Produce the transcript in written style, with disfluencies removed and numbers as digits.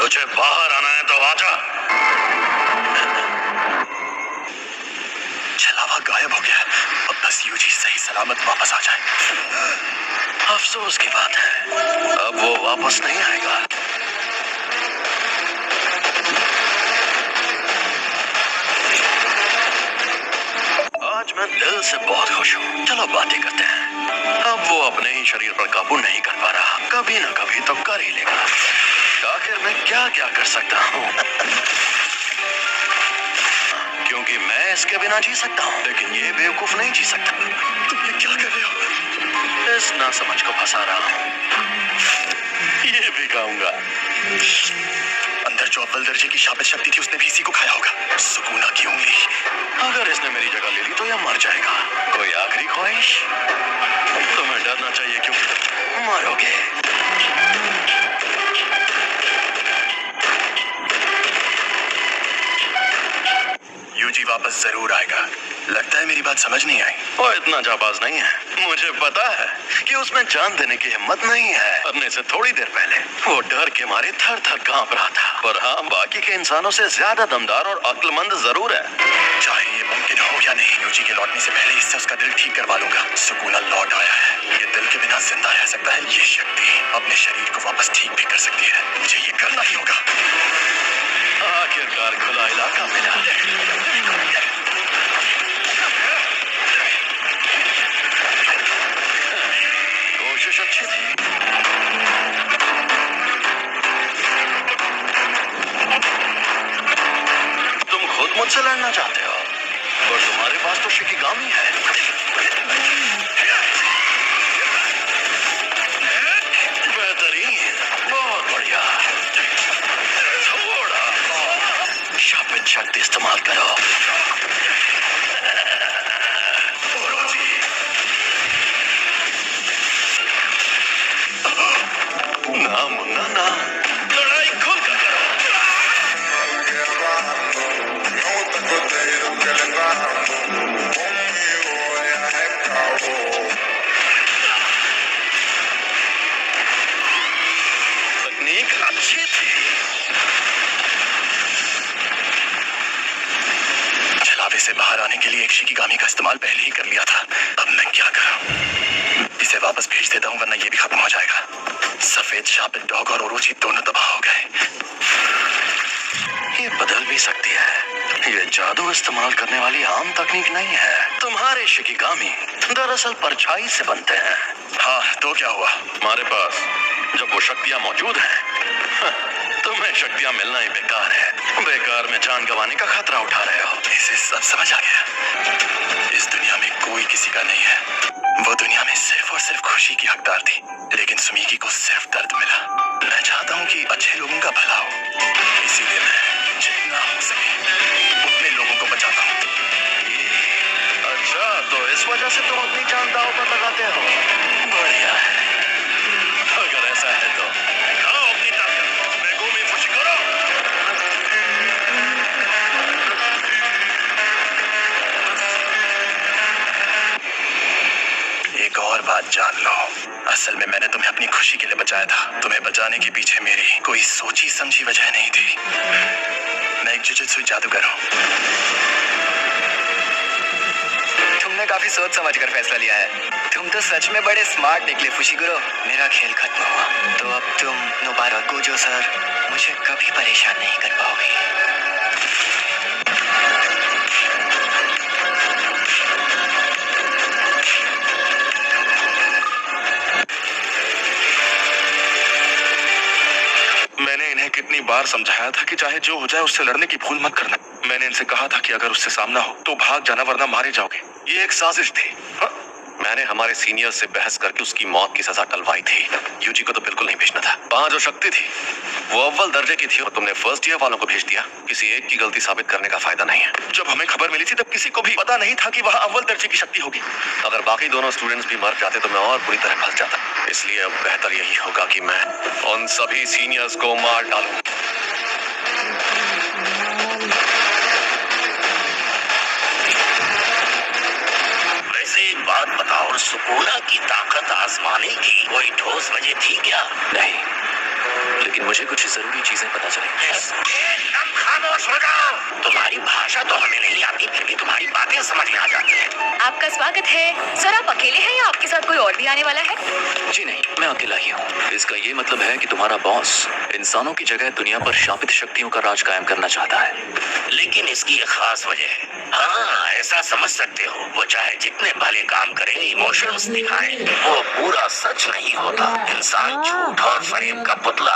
तुझे बाहर आना है तो आजा। छलावा गायब हो गया। अब बस यूजी सही सलामत वापस आ जाए। अफसोस की बात है, अब वो वापस नहीं आएगा। आज मैं दिल से बहुत खुश हूँ। चलो बातें करते हैं। अब वो अपने ही शरीर पर काबू नहीं कर पा रहा, कभी न कभी तो कर ही लेगा। आखिर मैं क्या क्या कर सकता हूँ? क्योंकि मैं इसके बिना जी सकता हूँ, लेकिन ये बेवकूफ नहीं जी सकता। तुम ये क्या कर रहे हो? इस नासमझ को फंसा रहा हूँ। ये भी खाऊंगा। अंदर जो अव्वल दर्जे की शाबित शक्ति थी, उसने भी इसी को खाया होगा। सुकूना की उंगली। अगर इसने मेरी जगह ले ली तो यह मर जाएगा। कोई आखिरी ख्वाहिश? तुम्हें डरना चाहिए क्योंकि मरोगे। यूजी वापस जरूर आएगा। लगता है मेरी बात समझ नहीं आई। वो इतना जाबाज नहीं है। मुझे पता है कि उसमें जान देने की हिम्मत नहीं है। मरने से थोड़ी देर पहले वो डर के मारे थर थर कांप रहा था। पर हाँ, बाकी के इंसानों से ज्यादा दमदार और अक्लमंद जरूर है। चाहे ये मुमकिन हो या नहीं, यूजी के लौटने से पहले इससे उसका दिल ठीक करवा लूंगा। सुकूना लौट आया है। ये दिल के बिना जिंदा रह सकता है। ये शक्ति अपने शरीर को वापस ठीक भी कर सकती है। मुझे ये करना ही होगा। आखिरकार खुला इलाका मिला। कोशिश अच्छी थी। तुम खुद मुझसे लड़ना चाहते हो, और तुम्हारे पास तो शिकिगामी है। बेहतरीन, बहुत बढ़िया। थोड़ा शापित शक्ति इस्तेमाल करो। ना मुन्ना ना, लड़ाई खुलकर करो। तकनीक अच्छी थी। छलावे से बाहर आने के लिए एक शिकिगामी का इस्तेमाल पहले ही कर लिया था। अब मैं क्या करूं? इसे वापस भेज देता हूं, वरना ये भी खत्म हो जाएगा। सफेद शापित डॉग और ओरोची दोनों तबाह हो गए। ये बदल भी सकती है। ये जादू इस्तेमाल करने वाली आम तकनीक नहीं है। तुम्हारे शिकिगामी दरअसल परछाई से बनते हैं। हाँ, तो क्या हुआ? हमारे पास जब वो शक्तियां मौजूद हैं, तुम्हें शक्तियां मिलना ही बेकार है। बेकार में जान गंवाने का खतरा उठा रहे हो। इसे सब समझ आ गया। इस दुनिया में कोई किसी का नहीं है। वो दुनिया में सिर्फ और सिर्फ खुशी की हकदार थी, लेकिन सुमीकी को सिर्फ दर्द मिला। मैं चाहता हूँ कि अच्छे लोगों का भला हो, इसीलिए मैं जितना हो सके उतने लोगों को बचाता हूँ। अच्छा, तो इस वजह से तुम अपनी जान दांव पर लगाते हो? बढ़िया है। अगर ऐसा है तो दिखाओ अपनी ताकत। मेगुमी फुशिकोरो। एक और बात जान लो, असल में मैंने तुम्हें अपनी खुशी के लिए बचाया था। तुम्हें बचाने के पीछे मेरी कोई सोची समझी वजह नहीं थी। मैं एक जुजुत्सु जादूगर हूँ। तुमने काफी सोच समझ कर फैसला लिया है। तुम तो सच में बड़े स्मार्ट निकले फुशिकोरो। मेरा खेल खत्म हुआ, तो अब तुम नोबारा गोजो सर मुझे कभी परेशान नहीं कर पाओगे। मैंने इन्हें कितनी बार समझाया था कि चाहे जो हो जाए उससे लड़ने की भूल मत करना। मैंने इनसे कहा था कि अगर उससे सामना हो तो भाग जाना, वरना मारे जाओगे। ये एक साजिश थी। मैंने हमारे सीनियर से बहस करके उसकी मौत की सजा टलवाई थी। यूजी को तो बिल्कुल नहीं भेजना था। वहाँ जो शक्ति थी वो अव्वल दर्जे की थी, और तुमने फर्स्ट ईयर वालों को भेज दिया। किसी एक की गलती साबित करने का फायदा नहीं है। जब हमें खबर मिली थी तब किसी को भी पता नहीं था कि वहाँ अव्वल दर्जे की शक्ति होगी। अगर बाकी दोनों स्टूडेंट्स भी मर जाते तो मैं और बुरी तरह फंस जाता। इसलिए अब बेहतर यही होगा कि मैं उन सभी सीनियर्स को मार डालूं। एक बात बताओ, सुकूना की ताकत आजमाने की कोई ठोस वजह थी क्या? नहीं, लेकिन लेकिन मुझे कुछ जरूरी चीजें पता चली। एकदम खामोश हो जाओ। तुम्हारी भाषा तो हमें नहीं आती, फिर भी तुम्हारी बातें समझ में आ जाती हैं। आपका स्वागत है। सर आप अकेले हैं या आपके साथ कोई और भी आने वाला है? जी नहीं, मैं अकेला ही हूँ। इसका ये मतलब है कि तुम्हारा बॉस इंसानों की जगह दुनिया पर शापित शक्तियों का राज कायम करना चाहता है। लेकिन इसकी एक खास वजह है। हाँ, ऐसा समझ सकते हो, वो चाहे जितने भले काम करे, इमोशंस दिखाए, वो पूरा सच नहीं होता। इंसान झूठ और फरेब का पुतला